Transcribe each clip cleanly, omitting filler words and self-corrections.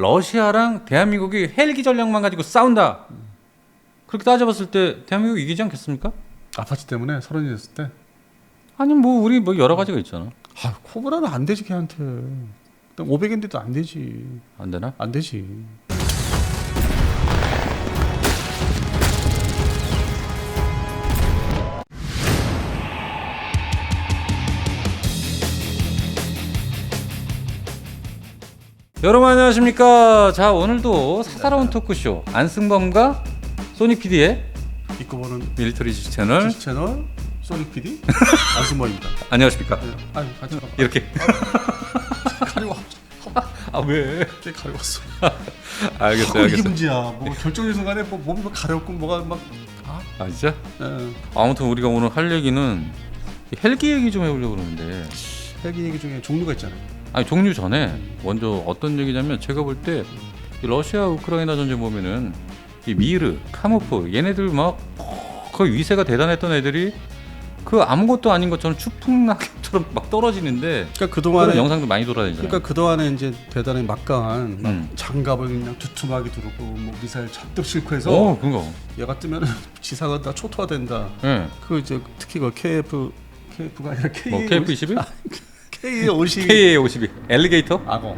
러시아랑 대한민국이 헬기 전략만 가지고 싸운다. 그렇게 따져봤을 때 대한민국이 이기지 않겠습니까? 아파트 때문에 서른이 됐을 때. 아니 뭐 우리 뭐 여러 가지가 있잖아. 아, 코브라는 안 되지 걔한테. 500인데도 안 되지. 안 되나? 안 되지. 여러분 안녕하십니까. 자 오늘도 사사로운 토크쇼 안승범과 소닉 PD의 입고 보는 밀리터리 지식 채널 채널 소닉 PD 안승범입니다. 안녕하십니까. 네. 아니 같이 가봐. 이렇게 가리고 아 왜? 갑자기 가려웠어. 알겠어요. 이게 알겠어요. 문제야. 뭐 결정적인 순간에 뭐 몸이 막 가렵고 뭐가 막. 아 진짜? 예. 아무튼 우리가 오늘 할 얘기는 헬기 얘기 좀 해보려고 그러는데 헬기 얘기 중에 종류가 있잖아요. 아니 종류 전에 먼저 어떤 얘기냐면 제가 볼 때 러시아 우크라이나 전쟁 보면은 이 미르, 카모프 얘네들 막 거의 위세가 대단했던 애들이 그 아무것도 아닌 것처럼 추풍낙엽처럼 막 떨어지는데 그러니까 그런 그동안에 영상도 많이 돌아다니잖아요. 그러니까 그동안에 이제 대단히 막강한 막 음. 장갑을 그냥 두툼하게 두르고 뭐 미사일 잔뜩 싣고 해서 그거. 얘가 뜨면 지사가 다 초토화된다. 예. 그 이제 특히 그 KF가 아니라 K 뭐 KF-21? K50 KA-52 엘리게이터? 악어.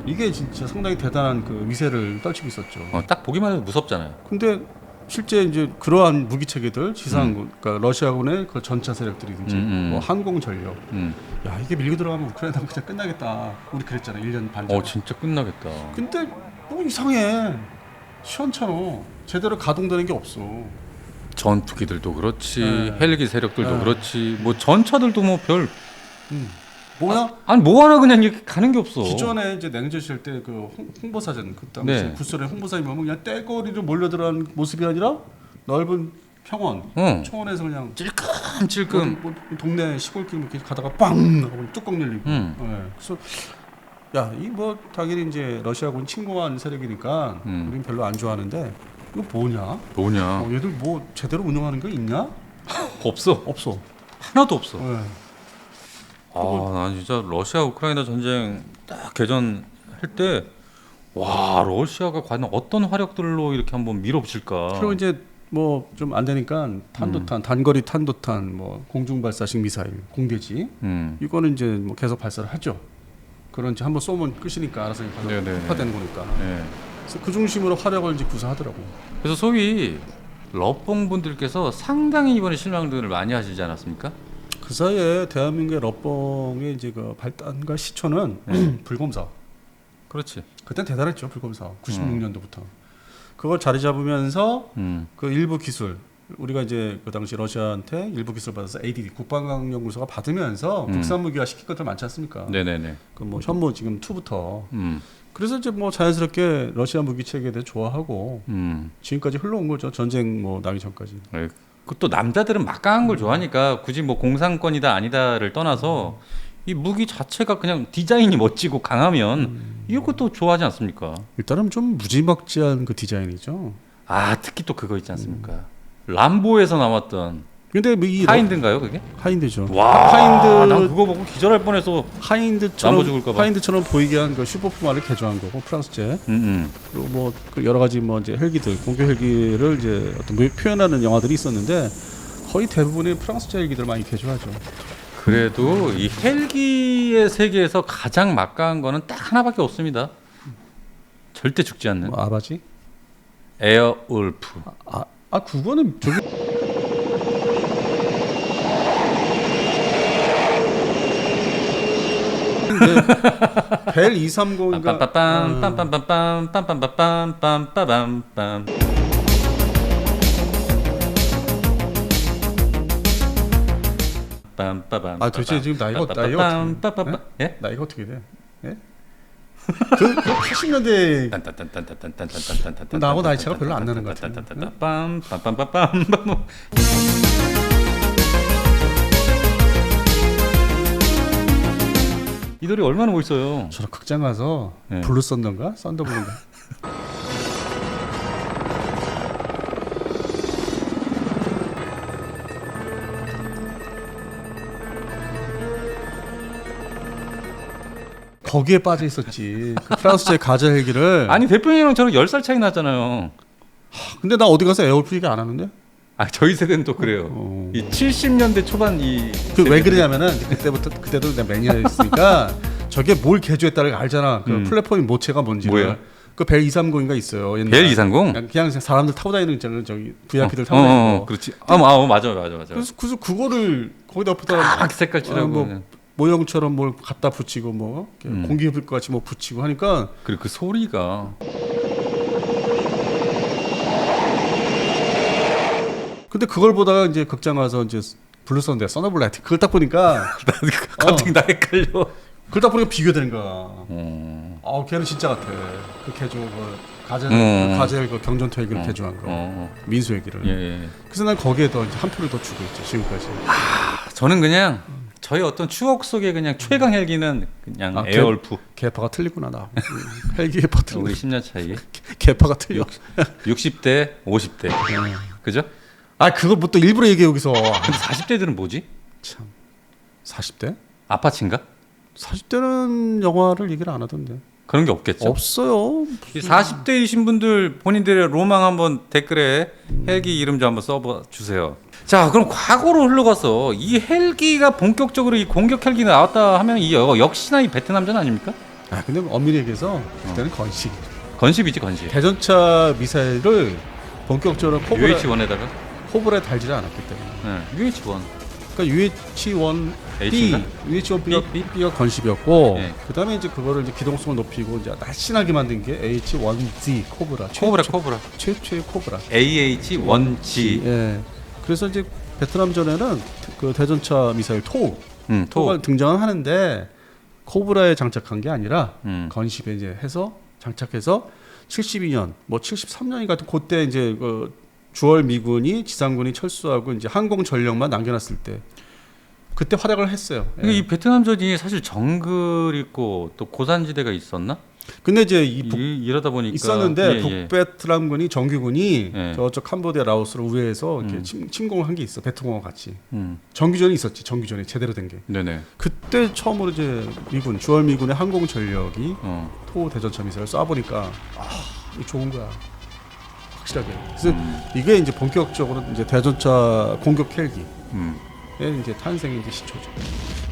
이게 진짜 상당히 대단한 그 위세를 떨치고 있었죠. 딱 보기만 해도 무섭잖아요. 근데 실제 이제 그러한 무기 체계들 지상군, 그러니까 러시아군의 그 전차 세력들이든지 뭐 항공 전력, 야 이게 밀고 들어가면 우크라이나 그냥 끝나겠다. 우리 그랬잖아 1년 반 전에. 진짜 끝나겠다. 근데 뭐 이상해. 시원찮아. 제대로 가동되는 게 없어. 전투기들도 그렇지, 네. 헬기 세력들도 네. 그렇지, 뭐 전차들도 뭐 별 뭐야? 아니 뭐 하나 그냥 이렇게 가는 게 없어. 기존에 이제 냉전 시절 때 그 홍보사전 그 당시 네. 구소련 홍보사님 보면 그냥 떼거리로 몰려들어가는 모습이 아니라 넓은 평원, 초원에서 그냥 찔끔찔끔. 뭐 동네 시골길 이렇게 가다가 빵 하고 뚜껑 열리고. 네. 그래서 야, 이 뭐 당연히 이제 러시아군 침공한 세력이니까 우린 별로 안 좋아하는데 이거 뭐냐? 얘들 뭐 제대로 운영하는 거 있냐? 없어. 없어. 하나도 없어. 네. 난 진짜 러시아 우크라이나 전쟁 딱 개전할 때 와 러시아가 과연 어떤 화력들로 이렇게 한번 밀어붙일까. 그리고 이제 뭐 좀 안 되니까 탄도탄, 단거리 탄도탄, 뭐 공중 발사식 미사일, 공대지 이거는 이제 뭐 계속 발사를 하죠. 그런 이제 한번 쏘면 끝이니까 알아서 폭파되는 거니까. 네. 그래서 그 중심으로 화력을 이제 구사하더라고. 그래서 소위 러뽕 분들께서 상당히 이번에 실망들을 많이 하시지 않았습니까? 그 사이에 대한민국의 러뽕의 이제 그 발단과 시초는 불검사. 그렇지. 그때 대단했죠 불검사. 96년도부터 그걸 자리 잡으면서 그 일부 기술 우리가 이제 그 당시 러시아한테 일부 기술 받아서 ADD 국방연구소가 받으면서 국산 무기화 시킬 것들 많지 않습니까? 네네네. 그 뭐 현무 지금 2부터. 그래서 이제 뭐 자연스럽게 러시아 무기 체계에 대해 좋아하고 지금까지 흘러온 거죠. 전쟁 뭐 나기 전까지. 또 남자들은 막강한 걸 좋아하니까 굳이 뭐 공산권이다 아니다를 떠나서 이 무기 자체가 그냥 디자인이 멋지고 강하면 이것도 좋아하지 않습니까? 일단은 좀 무지막지한 그 디자인이죠. 특히 또 그거 있지 않습니까? 람보에서 나왔던 근데 이 하인드인가요 그게? 하인드죠. 와, 하인드 난 그거 보고 기절할 뻔해서 람보 죽을까 봐. 하인드처럼 보이게 한 그 슈퍼푸마를 개조한 거고 프랑스제. 그리고 뭐 그 여러 가지 뭐 이제 헬기들 공격 헬기를 이제 어떤 표현하는 영화들이 있었는데 거의 대부분의 프랑스제 헬기들 많이 개조하죠. 그래도 이 헬기의 세계에서 가장 막강한 거는 딱 하나밖에 없습니다. 절대 죽지 않는 뭐 아바지? 에어울프. 그거는 저기 벨 230인가 빰빰빰빰빰빰빰빰빰빰빰빰빰빰빰빰. 도대체 지금 나이가 어떻게 예? 나이가 어떻게 돼? 예? 그 80년대 나하고 나이 차가 별로 안 나는 것 같아요. 빰빰빰빰빰빰. 이 노래 얼마나 멋있어요. 저는 극장 가서 블루 썬더인가? 썬더블루인가? 거기에 빠져 있었지. 그 프랑스제 가젤 헬기를. 아니 대표님이랑 저랑 10살 차이 나잖아요. 근데 나 어디 가서 에어울프 얘기 안 하는데? 저희 세대는 또 그래요. 이 70년대 초반 왜 그러냐면은 그때도 내가 매니아였으니까 저게 뭘 개조했다는 걸 알잖아. 그 플랫폼이 모체가 뭔지. 뭐예요? 그 벨 230인가 있어요. 벨 230? 그냥 사람들 타고 다니는 있잖아요. 저기 VIP들 타고 다니는 거. 그렇지. 맞아. 그래서 그거를 거기다 붙여다 색깔 칠하고 뭐 모형처럼 뭘 갖다 붙이고 뭐 공기 흡입 같이 뭐 붙이고 하니까 그리고 그 소리가 근데 그걸 보다가 이제 극장 가서 이제 불렀었는데 서너블라이트 그걸 딱 보니까 갑자기 나 헷갈려. 그걸 딱 보니까 비교되는 거야. 걔는 진짜 같아. 그 개조 가젤 그 경전투 얘기를 개조한 거 민수 얘기를. 예. 그래서 난 거기에 더 한 표를 더 주고 있죠 지금까지. 저는 그냥 저희 어떤 추억 속에 그냥 최강 헬기는 그냥 에어울프. 개파가 틀리구나 나. 헬기 개파 틀려. 우리 10년 차이. 개파가 틀려. 60대, 50대. 그죠? 그걸 뭐 또 일부러 얘기해 여기서. 근데 40대들은 뭐지? 참. 40대? 아파치인가? 40대는 영화를 얘기를 안 하던데. 그런 게 없겠죠. 없어요. 40대이신 분들 본인들의 로망 한번 댓글에 헬기 이름 좀 한번 써봐 주세요. 자, 그럼 과거로 흘러가서 이 헬기가 본격적으로 이 공격 헬기가 나왔다 하면 이 역시나 이 베트남전 아닙니까? 근데 엄밀히 얘기해서 그때는 건식. 건식이지 건식. 대전차 미사일을 본격적으로 UH-1에다가 코브라에 달지를 않았기 때문에. UH-1. 그러니까 UH-1B, UH-1B가 건식이었고, 네. 그다음에 이제 그거를 이제 기동성을 높이고 이제 날씬하게 만든 게 H-1Z 코브라. 코브라. 최초의 코브라. AH-1G. 예. 그래서 이제 베트남전에는 그 대전차 미사일 토가 등장을 하는데 코브라에 장착한 게 아니라 건식에 이제 해서 장착해서 72년, 뭐 73년인가 그때 이제 그 주월 미군이 지상군이 철수하고 이제 항공 전력만 남겨놨을 때 그때 활약을 했어요. 이 베트남전이 사실 정글 있고 또 고산지대가 있었나? 근데 이제 이러다 보니까 있었는데 북베트남군이 정규군이 예. 저쪽 캄보디아 라오스를 우회해서 이렇게 침공을 한 게 있어. 베트공과 같이. 정규전이 있었지. 정규전이 제대로 된 게. 네네. 그때 처음으로 이제 주월 미군의 항공 전력이 토 대전차 미사일을 쏴보니까 이거 좋은 거야. 확실하게. 그래서 이게 이제 본격적으로 이제 대전차 공격 헬기의 이제 탄생의 이제 시초죠.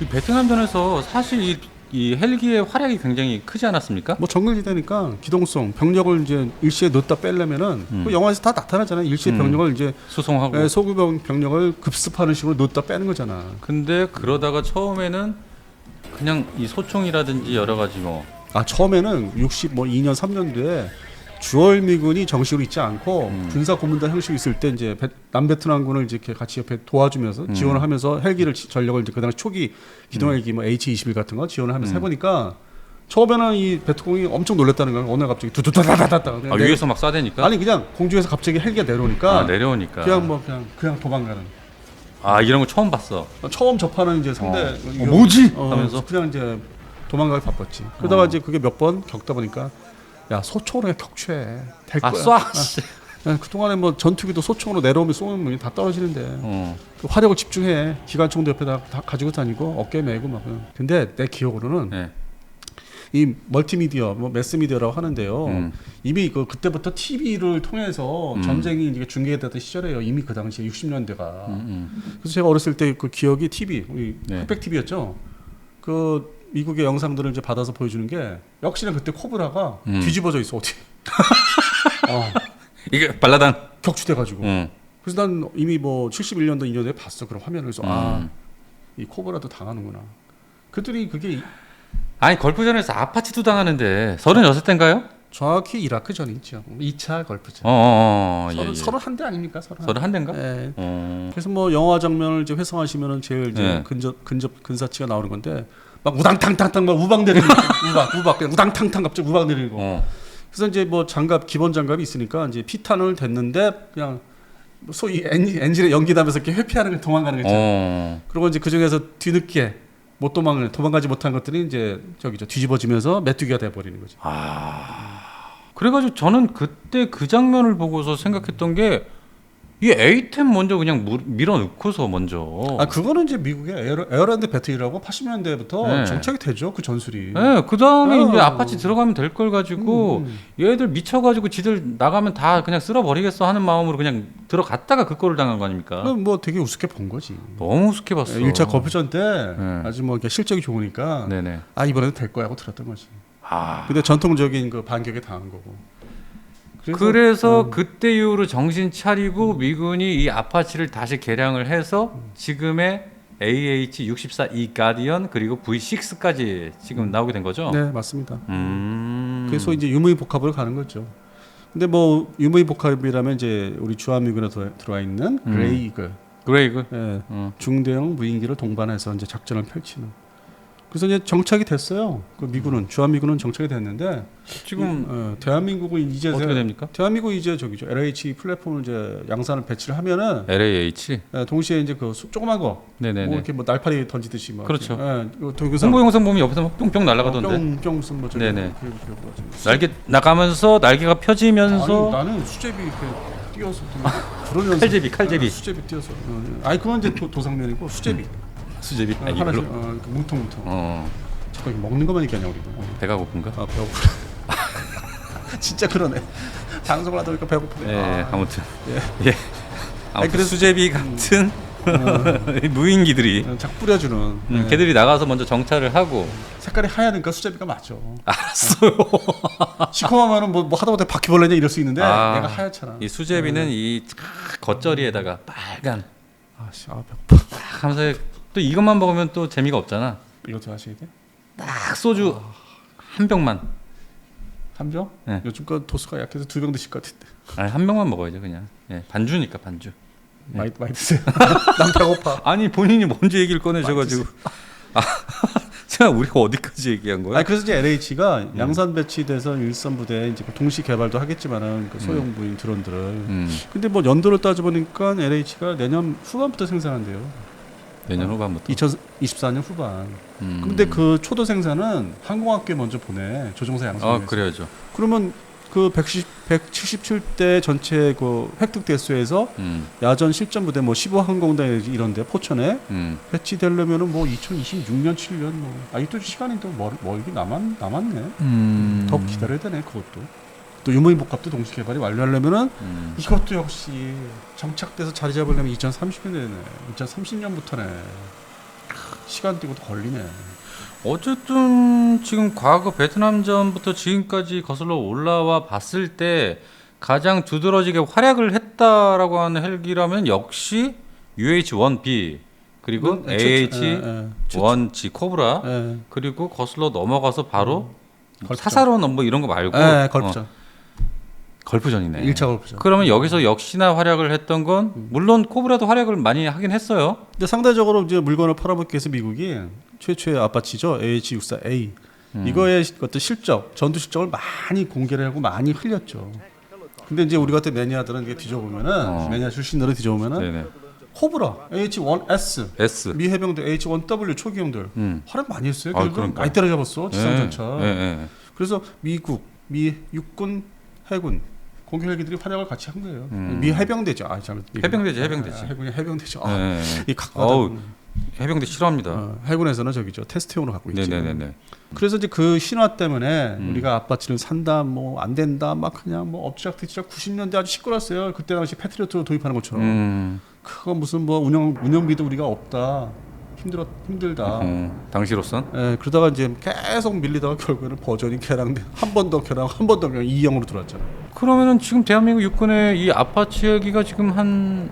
이 베트남전에서 사실 이 헬기의 활약이 굉장히 크지 않았습니까? 뭐 정글지대니까 기동성, 병력을 이제 일시에 넣었다 빼려면은 그 영화에서 다 나타나잖아요. 일시에 병력을 이제 수송하고 소규모 병력을 급습하는 식으로 넣었다 빼는 거잖아. 근데 그러다가 처음에는 그냥 이 소총이라든지 여러 가지 처음에는 62년 3년도에 주월 미군이 정식으로 있지 않고 군사 고문단 형식이 있을 때 이제 남베트남군을 이렇게 같이 옆에 도와주면서 지원을 하면서 헬기를 전력을 이제 그 당시 초기 기동 헬기 뭐 H-21 같은 거 지원을 하면서 해보니까 처음에는 이 베트공이 엄청 놀랐다는 거야. 어느 날 갑자기 두두다다다다. 위에서 막 쏴대니까? 아니 그냥 공중에서 갑자기 헬기가 내려오니까. 그냥 도망가는. 이런 거 처음 봤어. 처음 접하는 이제 상대. 뭐지? 하면서 그냥 이제 도망가기 바빴지. 그러다가 이제 그게 몇 번 겪다 보니까. 야 소총으로 격추해 될 거야. 쏴. 그동안에 뭐 전투기도 소총으로 내려오면 쏘면 다 떨어지는데 그 화력을 집중해. 기관총도 옆에다 다 가지고 다니고 어깨 메고 막. 근데 내 기억으로는 이 멀티미디어, 뭐 매스미디어라고 하는데요. 이미 그때부터 TV를 통해서 전쟁이 이제 중계되던 시절이에요. 이미 그 당시에 60년대가. 그래서 제가 어렸을 때 그 기억이 TV, 우리 흑백 TV였죠. 그 미국의 영상들을 이제 받아서 보여주는 게 역시나 그때 코브라가 뒤집어져 있어 어디. 이게 발라당 격추돼가지고. 그래서 난 이미 뭐 71년도 2년도에 봤어 그런 화면을. 그래서 이 코브라도 당하는구나. 그랬더니 그게 걸프전에서 아파치도 당하는데 36대인가요? 정확히 이라크 전이죠. 2차 걸프전. 31대 아닙니까? 31대인가? 네. 그래서 뭐 영화 장면을 이제 회상하시면은 제일 이제 근접 근사치가 나오는 건데 막 우당탕탕탕 막 우박 내리는 우박 그냥 우당탕탕 갑자기 우박 내리는 거. 그래서 이제 뭐 기본 장갑이 있으니까 이제 피탄을 댔는데 그냥 소위 엔진에 연기 나면서 이렇게 회피하는 거 도망가는 거 있잖아요. 그리고 이제 그 중에서 뒤늦게 못 도망가지 못한 것들이 이제 뒤집어지면서 메뚜기가 돼 버리는 거죠. 그래가지고 저는 그때 그 장면을 보고서 생각했던 게 이 A10 먼저 그냥 밀어 넣고서 먼저. 그거는 이제 미국의 에어랜드 배틀이라고 80년대부터 정착이 되죠. 그 전술이. 네, 그 다음에 이제 아파치 들어가면 될 걸 가지고 얘들 미쳐가지고 지들 나가면 다 그냥 쓸어버리겠어 하는 마음으로 그냥 들어갔다가 그 꼴을 당한 거 아닙니까? 뭐 되게 우습게 본 거지. 너무 우습게 봤어. 1차 걸프전 때 아주 뭐 실적이 좋으니까 네네. 이번에도 될 거야 하고 들었던 거지. 근데 전통적인 그 반격에 당한 거고. 그래서 그때 이후로 정신 차리고 미군이 이 아파치를 다시 개량을 해서 지금의 AH-64E 가디언 그리고 V6까지 지금 나오게 된 거죠? 네, 맞습니다. 그래서 이제 유무복합으로 가는 거죠. 근데 뭐 유무복합이라면 이제 우리 주한미군에 들어와 있는 그레이글, 예, 중대형 무인기를 동반해서 이제 작전을 펼치는. 그래서 이제 정착이 됐어요. 그 미군은 주한미군은 정착이 됐는데 지금 대한민국은 이제 어떻게 됩니까? 대한민국은 이제 저기죠. LH 플랫폼을 이제 양산을 배치를 하면은 LAH 동시에 이제 그 조그만 거, 네네네. 뭐 이렇게 뭐 날파리 던지듯이 막 그렇죠. 홍보 영상 보면 옆에서 막 뿅뿅 날아가던데. 뿅뿅 무슨 뭐 네네. 날개 나가면서 날개가 펴지면서 나는 수제비 이렇게 띄어서 그러면서 칼제비 수제비 띄어서 그건 이제 도상면이고 수제비 하나씩 뭉텅 잠깐 먹는 것만 얘기하냐 우리 배가 고픈가? 배고프다. 진짜 그러네. 방송을 하다 보니까 배고프네. 예, 아무튼 아무튼 그래서 수제비 같은 무인기들이 착 뿌려주는 걔들이 나가서 먼저 정찰을 하고 색깔이 하얘니까 수제비가 맞죠. 알았어요. 시커먼은 뭐 하다 못해 바퀴벌레냐 이럴 수 있는데 얘가 하얗잖아. 이 수제비는 이 겉절이에다가 빨간 배고파. 하면서 또 이것만 먹으면 또 재미가 없잖아. 이것도 하셔야 돼? 딱 소주 한 병만. 한 병? 네. 요즘 거 도수가 약해서 2병 드실 것 같은데. 한 병만 먹어야죠 그냥. 예, 반주니까 반주. 많이 드세요. 난 배고파. 아니 본인이 먼저 얘기를 꺼내셔가지고. 제가 우리가 어디까지 얘기한 거야? 그래서 이제 LH가 양산 배치돼서 일선 부대에 이제 동시 개발도 하겠지만은 그 소형 무인 드론들을. 근데 뭐 연도를 따져보니까 LH가 내년 후반부터 생산한대요. 내년 후반부터. 2024년 후반. 근데 그 초도 생산은 항공학교에 먼저 보내. 조종사 양성해서. 그래야죠. 그러면 그 177대 전체 그 획득 대수에서 야전 실전 부대 뭐 15항공단 이런데 포천에 배치되려면은 뭐 2026년 7년 뭐 아직도 시간이 또 멀기 남았네. 더 기다려야 되네 그것도. 또 유무인복합도 동시 개발이 완료하려면은 이것도 역시 정착돼서 자리 잡으려면 2030년이네. 2030년부터네. 시간 뛰고도 걸리네. 어쨌든 지금 과거 베트남전부터 지금까지 거슬러 올라와 봤을 때 가장 두드러지게 활약을 했다라고 하는 헬기라면 역시 UH-1B 그리고 AH-1G 코브라 그리고 거슬러 넘어가서 바로 사사로운 뭐 이런 거 말고 걸프전. 걸프전이네. 1차 걸프전. 그러면 여기서 역시나 활약을 했던 건 물론 코브라도 활약을 많이 하긴 했어요. 근데 상대적으로 이제 물건을 팔아먹기 위해서 미국이 최초의 아파치죠. AH-64A. 이거의 어떤 실적, 전투 실적을 많이 공개를 하고 많이 흘렸죠. 근데 이제 우리 같은 매니아들은 이게 뒤져보면은 매니아 출신들은 뒤져보면은 코브라, H-1S, 미 해병대 H-1W 초기형들 활약 많이 했어요. 많이 때려잡았어. 지상전차. 그래서 미국, 미 육군, 해군 공격 헬기들이 활약을 같이 한 거예요. 미 해병대죠. 해병대죠. 해군이 해병대죠. 이 해병대 싫어합니다. 해군에서는 저기죠. 테스트용으로 갖고 있죠. 네네네. 그래서 이제 그 신화 때문에 우리가 아파치를 산다, 뭐 안 된다, 막 그냥 뭐 엎치락뒤치락 90년대 아주 시끄러웠어요. 그때 당시 패트리어트로 도입하는 것처럼. 그거 무슨 뭐 운영비도 우리가 없다. 힘들다. 당시로선. 그러다가 이제 계속 밀리다가 결국에는 버전이 개량돼 한 번 더 개량, 한 번 더 개량 2형으로 들어왔잖아. 그러면은 지금 대한민국 육군의 이 아파치 헬기가 지금 한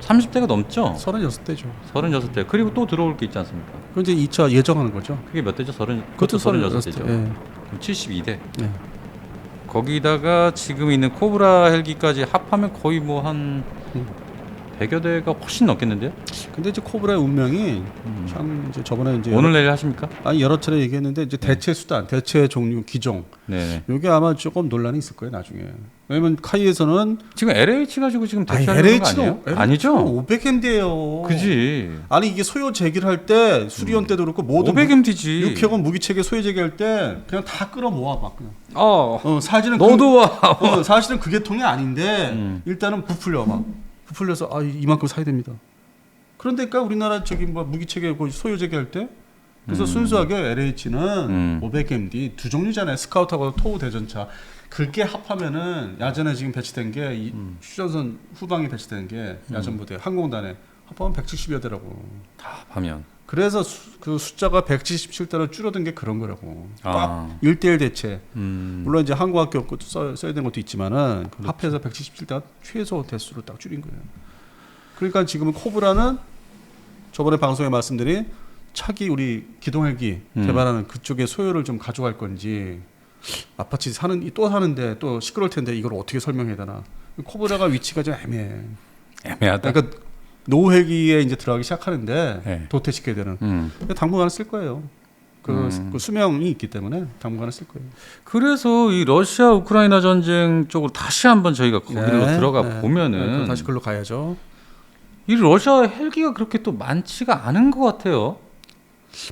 30대가 넘죠? 36대죠. 36대. 그리고 또 들어올 게 있지 않습니까? 그건 이제 2차 예정하는 거죠. 그게 몇 대죠? 그것도 36대죠. 그럼 72대. 거기다가 지금 있는 코브라 헬기까지 합하면 거의 뭐 한 100여 대가 훨씬 넘겠는데요? 근데 이제 코브라의 운명이 참 이제 저번에 이제 오늘 내일 하십니까? 여러 차례 얘기했는데 이제 대체 수단, 대체 종류, 기종. 이게 아마 조금 논란이 있을 거예요 나중에. 왜냐면 카이에서는 지금 LH 가지고 지금 대체하는 거 아니에요? 아니죠? 500MD예요. 그지. 아니 이게 소요 제기를 할 때 수리온 때도 그렇고 모든 500MD지. 육해공 무기 체계 소요 제기할 때 그냥 다 끌어모아 막 그냥. 사실은 너도 와. 사실은 그 계통이 아닌데 일단은 부풀려 막. 부풀려서 이만큼 사야 됩니다. 그런데니까 우리나라 뭐 무기체계 소요 제기할 때 그래서 순수하게 LH는 500MD 두 종류잖아요. 스카우트하고 토우 대전차. 그게 합하면은 야전에 지금 배치된 게 휴전선 후방에 배치된 게 야전 부대 항공단에 합하면 170여 대라고. 다 합하면. 그래서 그 숫자가 177대로 줄어든 게 그런 거라고. 딱 1대1 대체. 물론 이제 항공학교 것도 써야 되는 것도 있지만은 그렇죠. 합해서 177대가 최소 대수로 딱 줄인 거예요. 그러니까 지금은 코브라는 저번에 방송에 말씀드린 차기 우리 기동헬기 개발하는 그쪽의 소요를 좀 가져갈 건지 아파치 또 사는데 또 시끄러울 텐데 이걸 어떻게 설명해야 되나. 코브라가 위치가 좀 애매하다. 그러니까 노후 헬기에 이제 들어가기 시작하는데 네. 도태시켜야 되는. 당분간은 쓸 거예요. 그 수명이 있기 때문에 당분간은 쓸 거예요. 그래서 이 러시아 우크라이나 전쟁 쪽으로 다시 한번 저희가 거기로 들어가 보면은 다시 글로 가야죠. 이 러시아 헬기가 그렇게 또 많지가 않은 것 같아요.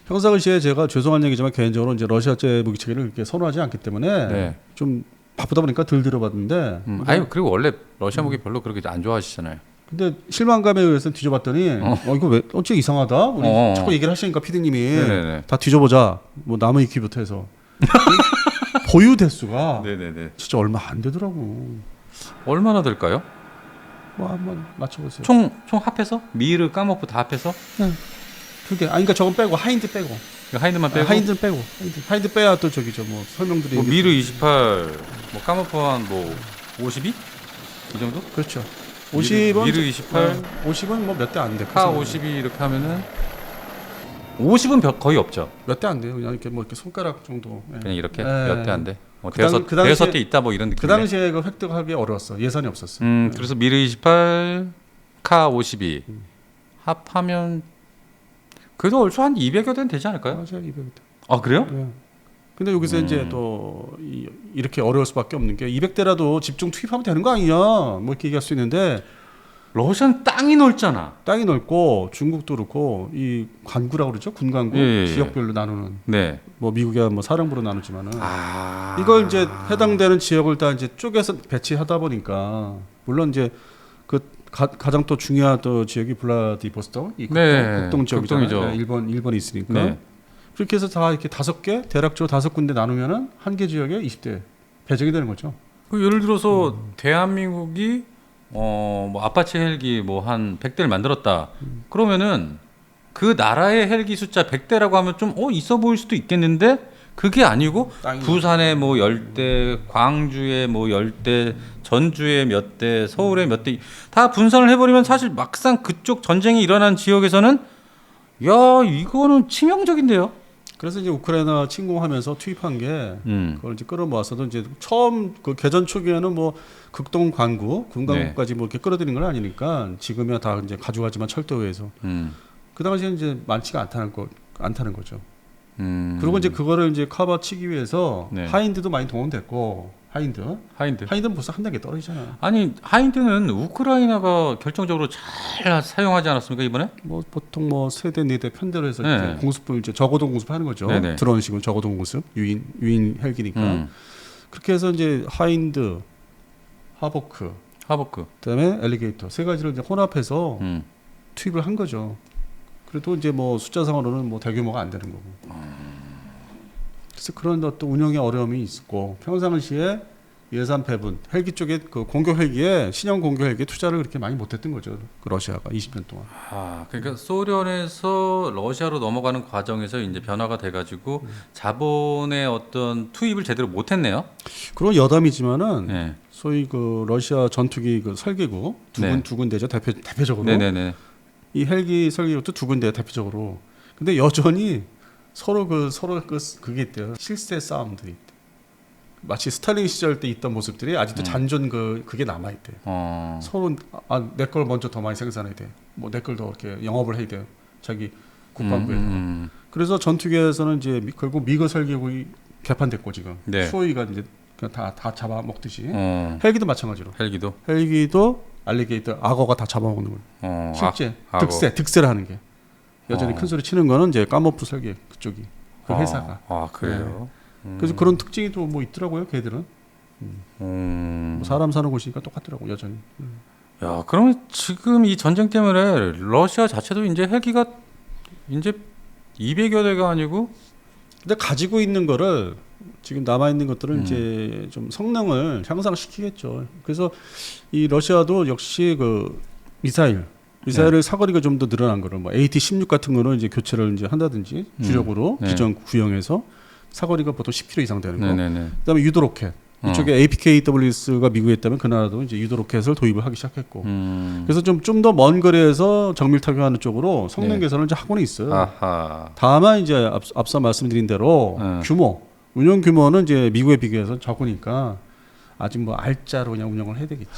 평상시에 제가 죄송한 얘기지만 개인적으로 이제 러시아제 무기체계를 그렇게 선호하지 않기 때문에 네. 좀 바쁘다 보니까 덜 들어봤는데. 아니 그리고 원래 러시아 무기 별로 그렇게 안 좋아하시잖아요. 근데 실망감에 의해서 뒤져봤더니 이거 왜 어째 이상하다. 우리 자꾸 얘기를 하시니까 피디님이 네네네. 다 뒤져보자. 뭐 나무 위키부터 해서 보유 대수가 네네네. 진짜 얼마 안 되더라고. 얼마나 될까요? 뭐 한번 맞춰보세요. 총 합해서 미르 까먹고 다 합해서? 네. 두 개. 그러니까 저건 빼고 하인드 빼고. 하인드만 빼고? 하인드 빼고. 하인드 빼야 또 저기죠. 뭐 설명드리는. 뭐 미르 28, 뭐 까먹고 한 뭐 52? 이 정도? 그렇죠. 50은 미르 28, 50은 뭐 몇 대 안 돼. 카 52 이렇게 하면은 50은 거의 없죠. 몇 대 안 돼요. 그냥 이렇게 뭐 이렇게 손가락 정도. 그냥 이렇게 몇 대 안 돼. 대여섯 대 있다 뭐 이런 느낌. 그 당시에 그 획득하기 어려웠어. 예산이 없었어. 그래서 미르 28, 카 52 합하면 그래도 얼추 한 200여 대는 되지 않을까요? 맞아요, 200대. 아 그래요? 네. 근데 여기서 이제 또 이렇게 어려울 수밖에 없는 게 200대라도 집중 투입하면 되는 거 아니냐? 뭐 이렇게 얘기할 수 있는데 러시아는 땅이 넓잖아. 땅이 넓고 중국도 그렇고 이 관구라고 그러죠. 군관구 지역별로 나누는. 네. 뭐 미국이야 뭐 사령부로 나누지만은 이걸 이제 해당되는 지역을 다 이제 쪼개서 배치하다 보니까 물론 이제 그 가장 또 중요한 또 지역이 블라디보스토크 이 극동 지역이죠. 네, 일본이 있으니까. 네. 그렇게 해서 다 이렇게 5개 대략적으로 5군데 나누면은 한 개 지역에 20대 배정이 되는 거죠. 그 예를 들어서 대한민국이 뭐 아파치 헬기 뭐 한 100대를 만들었다. 그러면은 그 나라의 헬기 숫자 100대라고 하면 좀 있어 보일 수도 있겠는데 그게 아니고 부산에 뭐 10대, 광주에 뭐 10대, 전주에 몇 대, 서울에 몇 대 다 분산을 해버리면 사실 막상 그쪽 전쟁이 일어난 지역에서는 야 이거는 치명적인데요. 그래서 이제 우크라이나 침공하면서 투입한 게 그걸 이제 끌어모아서도 이제 처음 그 개전 초기에는 뭐 극동 관구, 군관구까지 뭐 이렇게 끌어들이는 건 아니니까 지금이야 다 이제 가져가지만 철도에서 그 당시에는 이제 많지가 않다는 거죠. 그리고 이제 그거를 이제 커버치기 위해서 하인드도 많이 동원됐고 하인드는 벌써 한 단계 떨어지잖아요. 아니 하인드는 우크라이나가 결정적으로 잘 사용하지 않았습니까 이번에? 뭐 보통 뭐 세대 4대 편대로 해서 이제 공습을 이제 저고동 공습하는 거죠. 드론식으로 저고동 공습 유인 헬기니까 그렇게 해서 이제 하인드, 하보크, 그다음에 엘리게이터 세 가지를 이제 혼합해서 투입을 한 거죠. 그래도 이제 뭐 숫자상으로는 뭐 대규모가 안 되는 거고. 그래서 그런 어떤 운영의 어려움이 있었고 평상시에 예산 배분 헬기 쪽에 그 공격 헬기에 신형 공격 헬기에 투자를 그렇게 많이 못했던 거죠. 그 러시아가 20년 동안. 그러니까 소련에서 러시아로 넘어가는 과정에서 이제 변화가 돼가지고 자본의 어떤 투입을 제대로 못했네요. 그런 여담이지만은 소위 그 러시아 전투기 그 설계구 두 군데죠. 대표적으로. 이 헬기 설계구도 두 군데 대표적으로. 근데 여전히 서로 그게 있대요. 실세 싸움들이 있대. 마치 스탈린 시절 때 있던 모습들이 아직도 잔존 그게 남아 있대. 서로 내 걸 먼저 더 많이 생산해야 돼. 뭐 내 걸 더 이렇게 영업을 해야 돼. 자기 국방부에서. 그래서 전투기에서는 이제 결국 미그 설계국이 개판됐고 지금 수호위가 이제 다 잡아먹듯이 헬기도 마찬가지로. 헬기도 알리게이터 악어가 다 잡아먹는 거예요. 실제 득세를 하는 게. 여전히 큰 소리 치는 거는 이제 까모프 설계 그쪽이 그 회사가. 그래요. 그래서 그런 특징이 또 뭐 있더라고요. 걔들은. 뭐 사람 사는 곳이니까 똑같더라고 여전히. 야, 그러면 지금 이 전쟁 때문에 러시아 자체도 이제 헬기가 이제 200여 대가 아니고 근데 가지고 있는 거를 지금 남아 있는 것들은 이제 좀 성능을 향상시키겠죠. 그래서 이 러시아도 역시 그 미사일을 사거리가 좀 더 늘어난 거를 뭐 AT-16 같은 거는 이제 교체를 이제 한다든지 주력으로 기존 구형에서 사거리가 보통 10km 이상 되는 거. 그다음에 유도 로켓. 이쪽에 APKWS가 미국에 있다면 그 나라도 이제 유도 로켓을 도입을 하기 시작했고. 그래서 좀 더 먼 거리에서 정밀 타격하는 쪽으로 성능 개선을 이제 하고는 있어요. 아하. 다만 이제 앞서 말씀드린 대로 운영 규모는 이제 미국에 비교해서 적으니까 아직 뭐 알짜로 그냥 운영을 해야 되겠지.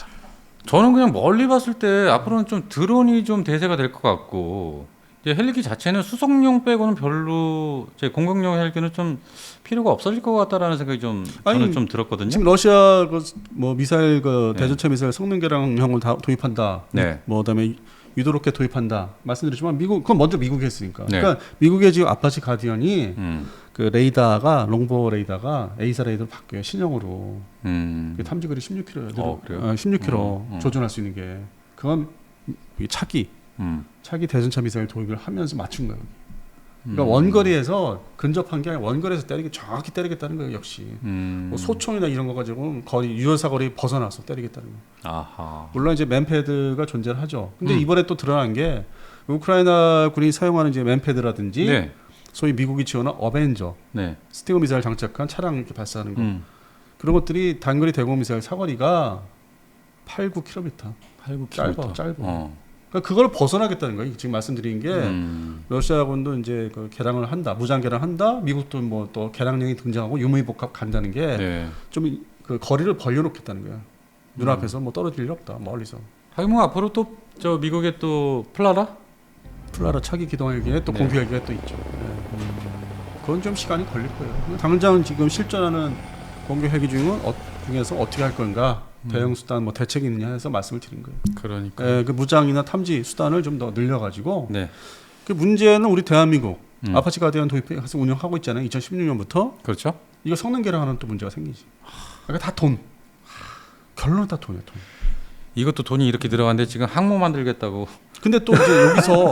저는 그냥 멀리 봤을 때 앞으로는 좀 드론이 좀 대세가 될 것 같고, 이제 헬기 자체는 수송용 빼고는 별로 이제 공격용 헬기는 좀 필요가 없어질 것 같다라는 생각이 좀 저는 좀 들었거든요. 지금 러시아 뭐 미사일 대전차 미사일 성능 개량형을 다 도입한다. 뭐 그다음에 유도 로켓 도입한다. 말씀드렸지만 그건 먼저 미국이 했으니까. 그러니까 미국의 지금 아파치 가디언이 그 레이더가 롱보 레이더가 A사 레이더로 바뀌어요. 신형으로. 그 탐지거리 16km. 그래요? 16km 조준할 수 있는 게 그건 차기 대전차 미사일 도입을 하면서 맞춘 거예요. 그러니까 원거리에서 근접한 게 아니라 원거리에서 정확히 때리겠다는 거예요. 역시 뭐 소총이나 이런 거 가지고 거리 유효사 거리 벗어나서 때리겠다는 거예요. 아하. 물론 이제 맨패드가 존재를 하죠. 근데 이번에 또 드러난 게 우크라이나 군이 사용하는 이제 맨패드라든지 소위 미국이 지원한 어벤저 스티그 미사일 장착한 차량 이렇게 발사하는 거 그런 것들이 단거리 대공 미사일 사거리가 8-9km. 짧아. 그러니까 그걸 벗어나겠다는 거예요. 지금 말씀드린 게 러시아군도 이제 그 개량을 한다, 무장 개량한다. 미국도 뭐 또 개량령이 등장하고 유무위복합 간다는 게 좀 그 거리를 벌려놓겠다는 거야. 눈앞에서 뭐 떨어질 일 없다, 멀리서. 하긴 뭐 앞으로 또 저 미국의 또 플라라 차기 기동 헬기에 또 공격 헬기가 또 있죠. 그건 좀 시간이 걸릴 거예요. 당장 지금 실전하는 공격 헬기 중에서 어떻게 할 건가? 대응 수단 뭐 대책이 있느냐 해서 말씀을 드린 거예요. 그러니까 그 무장이나 탐지 수단을 좀 더 늘려가지고 그 문제는 우리 대한민국 아파치 가디언 도입해서 운영하고 있잖아요. 2016년부터. 그렇죠. 이거 성능 개량하는 또 문제가 생기지. 그러니까 다 돈. 결론은 다 돈이야, 돈. 이것도 돈이 이렇게 들어갔는데 지금 항모 만들겠다고. 근데 또 이제 여기서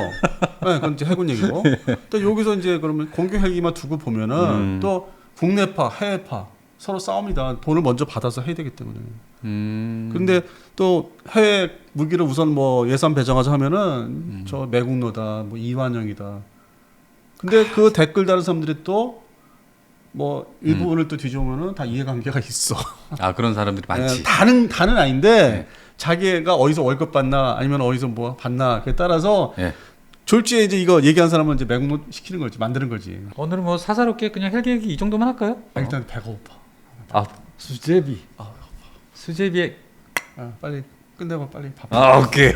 그건 이제 해군 얘기고. 또 여기서 이제 그러면 공격 헬기만 두고 보면은 또 국내파, 해외파 서로 싸웁니다. 돈을 먼저 받아서 해야 되기 때문에. 근데 또 해외 무기를 우선 뭐 예산 배정하자 하면은 저 매국노다, 뭐 이완영이다. 근데 그 댓글 다는 사람들이 또 뭐 일부분을 또 뒤져보면은 다 이해관계가 있어. 그런 사람들이 많지. 다는 아닌데 자기가 어디서 월급 받나 아니면 어디서 뭐 받나 그에 따라서 졸지에 이제 이거 얘기한 사람은 이제 매국노 시키는 거지, 만드는 거지. 오늘은 뭐 사사롭게 그냥 헬기 얘기 이 정도만 할까요? 일단 배가 고파. 수제비. 수제비에 빨리 끝내고 빨리 밥. 오케이.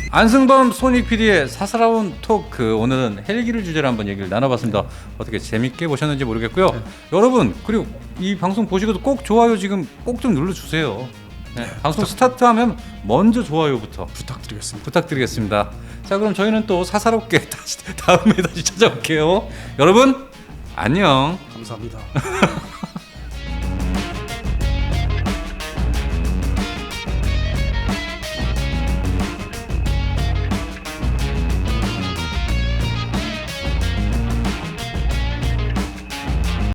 안승범 소닉 PD의 사사로운 토크. 오늘은 헬기를 주제로 한번 얘기를 나눠봤습니다. 어떻게 재밌게 보셨는지 모르겠고요. 여러분 그리고 이 방송 보시고도 꼭 좋아요 지금 꼭 좀 눌러주세요. 방송 스타트하면 먼저 좋아요부터 부탁드리겠습니다. 자, 그럼 저희는 또 사사롭게 다음에 다시 찾아올게요. 여러분 안녕. 감사합니다.